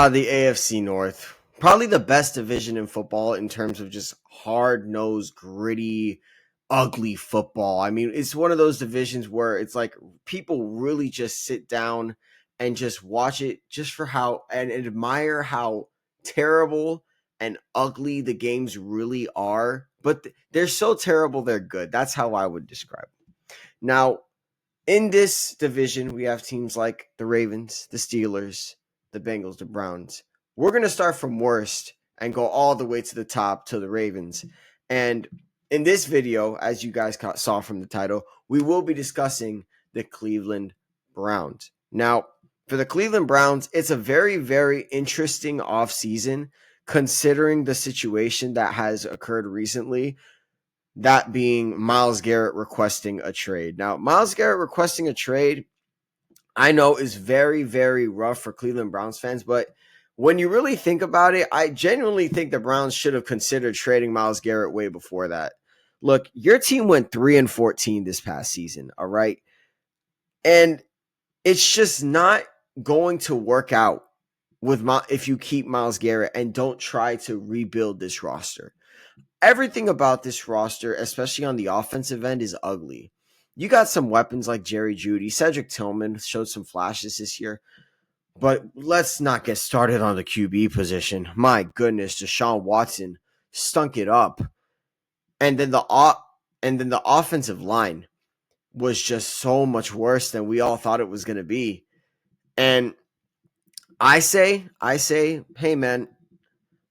The AFC North. Probably the best division in football in terms of just hard-nosed, gritty, ugly football. I mean, it's one of those divisions where it's like people really just sit down and just watch it just for how and admire how terrible and ugly the games really are. But they're so terrible they're good. That's how I would describe it. Now, in this division, we have teams like the Ravens, the Steelers, the Bengals, the Browns. We're going to start from worst and go all the way to the top to the Ravens. And in this video, as you guys saw from the title, we will be discussing the Cleveland Browns. Now, for the Cleveland Browns, it's a very, very interesting offseason considering the situation that has occurred recently. That being Myles Garrett requesting a trade. Now, Myles Garrett requesting a trade, I know is very, very rough for Cleveland Browns fans, but when you really think about it, I genuinely think the Browns should have considered trading Myles Garrett way before that. Look, your team went 3-14 this past season, all right? And it's just not going to work out with if you keep Myles Garrett and don't try to rebuild this roster. Everything about this roster, especially on the offensive end, is ugly. You got some weapons like Jerry Jeudy. Cedric Tillman showed some flashes this year. But let's not get started on the QB position. My goodness, Deshaun Watson stunk it up. And then the offensive line was just so much worse than we all thought it was going to be. And I say, hey man,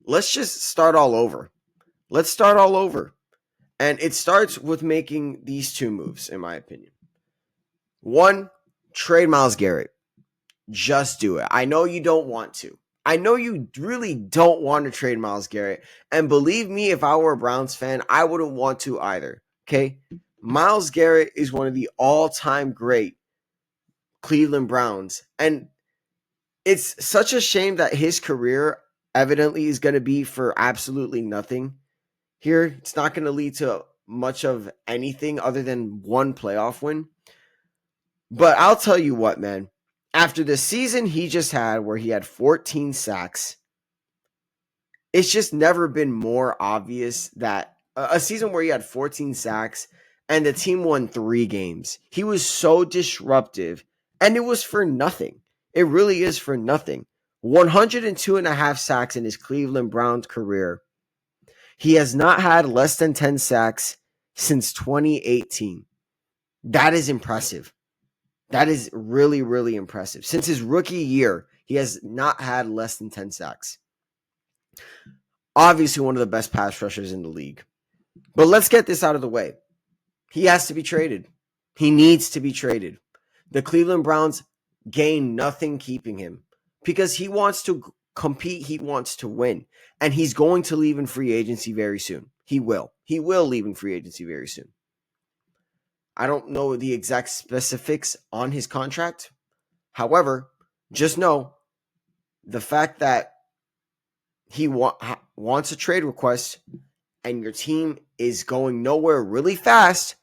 let's just start all over. Let's start all over. And it starts with making these two moves, in my opinion. One, trade Myles Garrett. Just do it. I know you don't want to. I know you really don't want to trade Myles Garrett. And believe me, if I were a Browns fan, I wouldn't want to either. Okay? Myles Garrett is one of the all-time great Cleveland Browns. And it's such a shame that his career evidently is going to be for absolutely nothing. Here, it's not going to lead to much of anything other than one playoff win. But I'll tell you what, man. After the season he just had where he had 14 sacks, it's just never been more obvious that a season where he had 14 sacks and the team won 3 games. He was so disruptive, and it was for nothing. It really is for nothing. 102.5 sacks in his Cleveland Browns career. He has not had less than 10 sacks since 2018. That is impressive. That is really, really impressive. Since his rookie year, he has not had less than 10 sacks. Obviously, one of the best pass rushers in the league. But let's get this out of the way. He has to be traded. He needs to be traded. The Cleveland Browns gain nothing keeping him because he wants to compete. He wants to win. And he's going to leave in free agency very soon. He will. He will leave in free agency very soon. I don't know the exact specifics on his contract. However, just know the fact that he wants a trade request and your team is going nowhere really fast,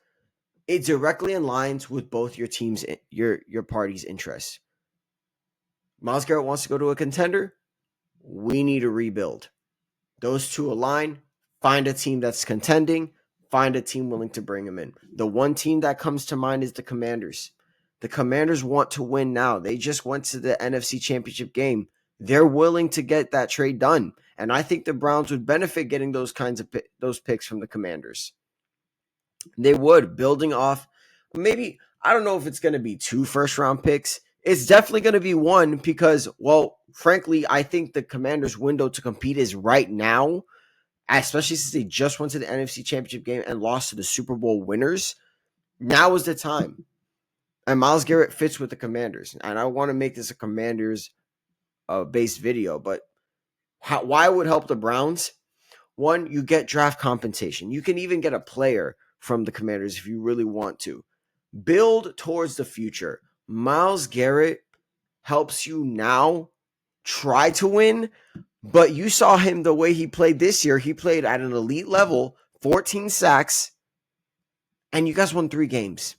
it directly aligns with both your team's, your party's interests. Myles Garrett wants to go to a contender. We need to rebuild. Those two align. Find a team that's contending. Find a team willing to bring him in. The one team that comes to mind is the Commanders. The Commanders want to win now. They just went to the NFC Championship game. They're willing to get that trade done. And I think the Browns would benefit getting those kinds of those picks from the Commanders. They would, building off maybe, I don't know if it's going to be 2 first-round picks. It's definitely going to be 1 because, well, frankly, I think the Commanders' window to compete is right now, especially since they just went to the NFC Championship game and lost to the Super Bowl winners. Now is the time. And Myles Garrett fits with the Commanders. And I want to make this a Commanders-based video, but why it would help the Browns? 1, you get draft compensation. You can even get a player from the Commanders if you really want to. Build towards the future. Myles Garrett helps you now try to win, but you saw him the way he played this year. He played at an elite level, 14 sacks, and you guys won 3 games.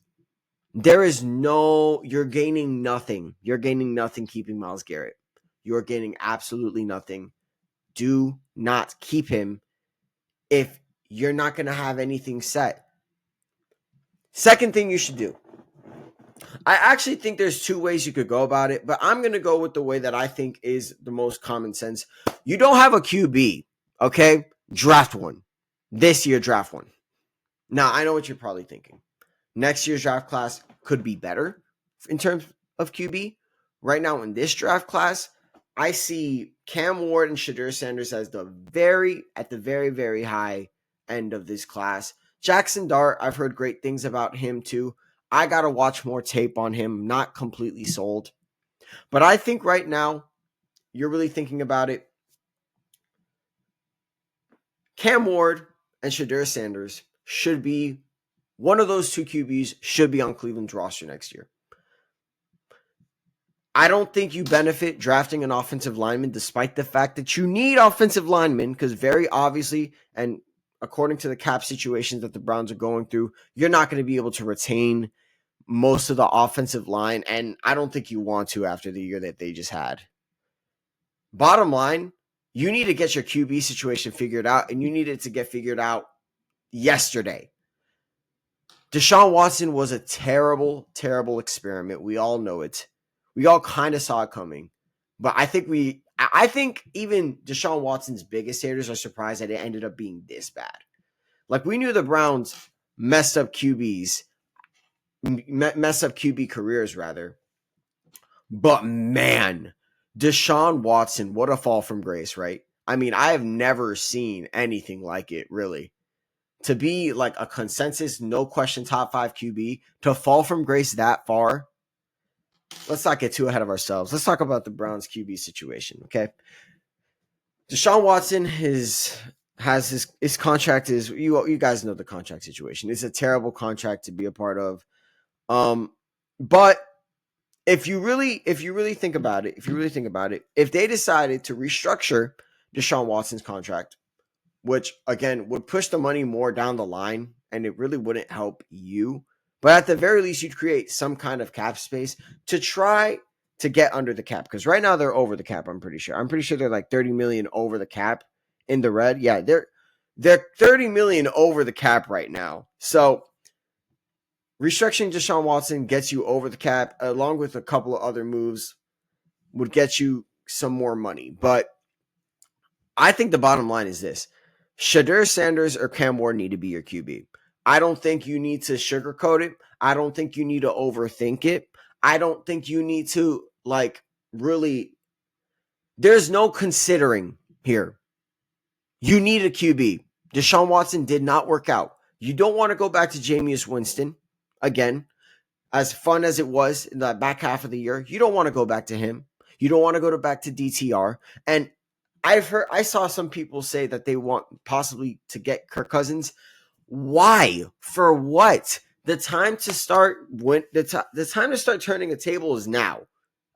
You're gaining nothing. You're gaining nothing keeping Myles Garrett. you're getting absolutely nothing. Do not keep him if you're not going to have anything set. Second thing you should do. I actually think there's two ways you could go about it, but I'm going to go with the way that I think is the most common sense. You don't have a QB, okay? Draft one. This year, draft one. Now, I know what you're probably thinking. Next year's draft class could be better in terms of QB. Right now, in this draft class, I see Cam Ward and Shadur Sanders as at the very, very high end of this class. Jackson Dart, I've heard great things about him too. I got to watch more tape on him. Not completely sold. But I think right now, you're really thinking about it. Cam Ward and Shadur Sanders should be, one of those two QBs should be on Cleveland's roster next year. I don't think you benefit drafting an offensive lineman, despite the fact that you need offensive linemen, because very obviously, and according to the cap situations that the Browns are going through, you're not going to be able to retain most of the offensive line, and I don't think you want to after the year that they just had. Bottom line, you need to get your QB situation figured out, and you need it to get figured out yesterday. Deshaun Watson was a terrible, terrible experiment. We all know it. We all kind of saw it coming. But I think even Deshaun Watson's biggest haters are surprised that it ended up being this bad. Like, we knew the Browns messed up QB careers, rather. But man, Deshaun Watson, what a fall from grace, right? I mean, I have never seen anything like it, really. To be like a consensus, no question, top 5 QB, to fall from grace that far. Let's not get too ahead of ourselves. Let's talk about the Browns QB situation, okay? Deshaun Watson has his contract is, you guys know the contract situation. It's a terrible contract to be a part of. But if you really think about it, if they decided to restructure Deshaun Watson's contract, which again would push the money more down the line, and it really wouldn't help you, but at the very least, you'd create some kind of cap space to try to get under the cap. Because right now they're over the cap. I'm pretty sure they're like 30 million over the cap in the red. Yeah, they're 30 million over the cap right now. So restructuring Deshaun Watson gets you over the cap, along with a couple of other moves would get you some more money. But I think the bottom line is this: Shadur Sanders or Cam Ward need to be your QB. I don't think you need to sugarcoat it. I don't think you need to overthink it. I don't think you need to, really. There's no considering here. You need a QB. Deshaun Watson did not work out. You don't want to go back to Jameis Winston again. As fun as it was in the back half of the year, you don't want to go back to him. You don't want to go back to DTR. And I saw some people say that they want possibly to get Kirk Cousins. Why? For what? The time to start turning a table is now.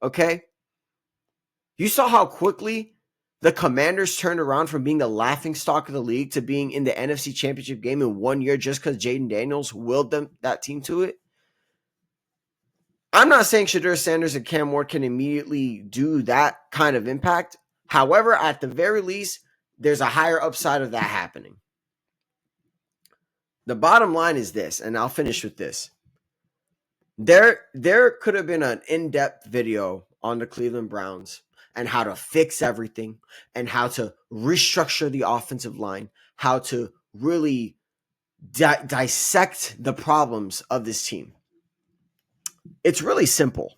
Okay? You saw how quickly the Commanders turned around from being the laughingstock of the league to being in the NFC Championship game in 1 year just because Jaden Daniels willed that team to it. I'm not saying Shadur Sanders and Cam Ward can immediately do that kind of impact. However, at the very least, there's a higher upside of that happening. The bottom line is this, and I'll finish with this. There could have been an in-depth video on the Cleveland Browns and how to fix everything and how to restructure the offensive line, how to really dissect the problems of this team. It's really simple.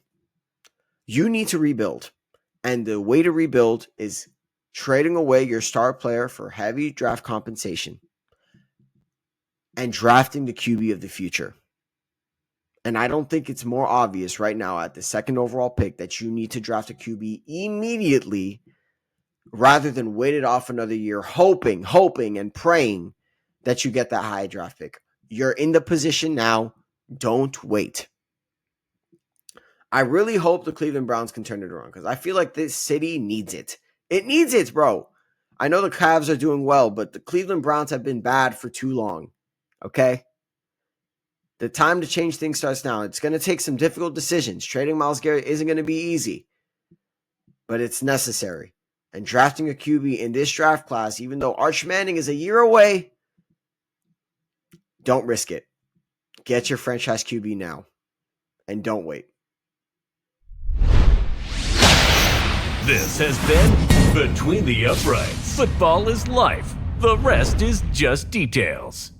You need to rebuild. And the way to rebuild is trading away your star player for heavy draft compensation and drafting the QB of the future. And I don't think it's more obvious right now at the second overall pick that you need to draft a QB immediately rather than wait it off another year, hoping and praying that you get that high draft pick. You're in the position now. Don't wait. I really hope the Cleveland Browns can turn it around because I feel like this city needs it. It needs it, bro. I know the Cavs are doing well, but the Cleveland Browns have been bad for too long. Okay? The time to change things starts now. It's going to take some difficult decisions. Trading Myles Garrett isn't going to be easy. but it's necessary. And drafting a QB in this draft class, even though Arch Manning is a year away, don't risk it. Get your franchise QB now, and don't wait. This has been Between the Uprights. Football is life. The rest is just details.